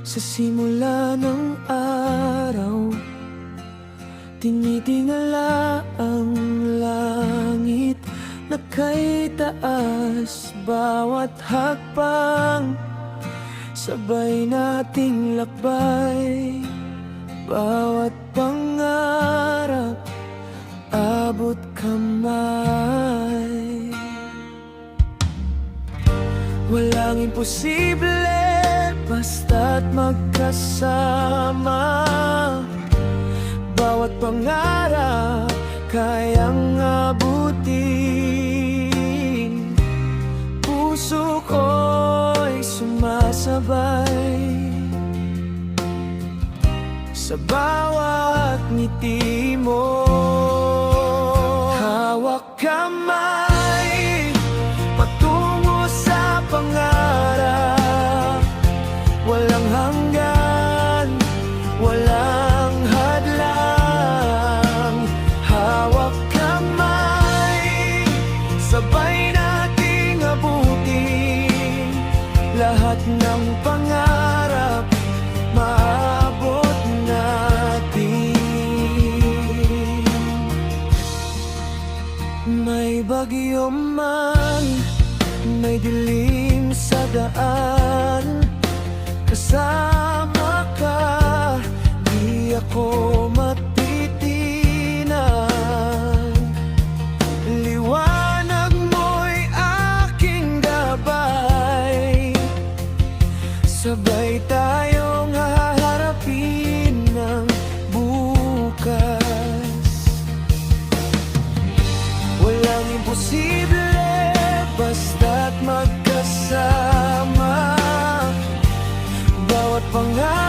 Sa simula ng araw, tinitingala ang langit na kay taas. Bawat hakbang, sabay nating lakbay. Bawat pangarap, abot kamay. Walang imposible basta't magkasama. Bawat pangarap kayang abutin. Puso ko'y sumasabay sa bawat ngiti mo. Hawak kamay patungo sa pangarap. Walang hanggan, walang hadlang. Hawak kamay, sabay nating abutin. Lahat ng pangarap maabot natin. May bagyo man, may dilim sa daan, kasama ka, di ako matitinag. Liwanag mo'y aking gabay. Sabay tayong haharapin ng bukas. Walang imposible basta't magkasama. Bawat pangarap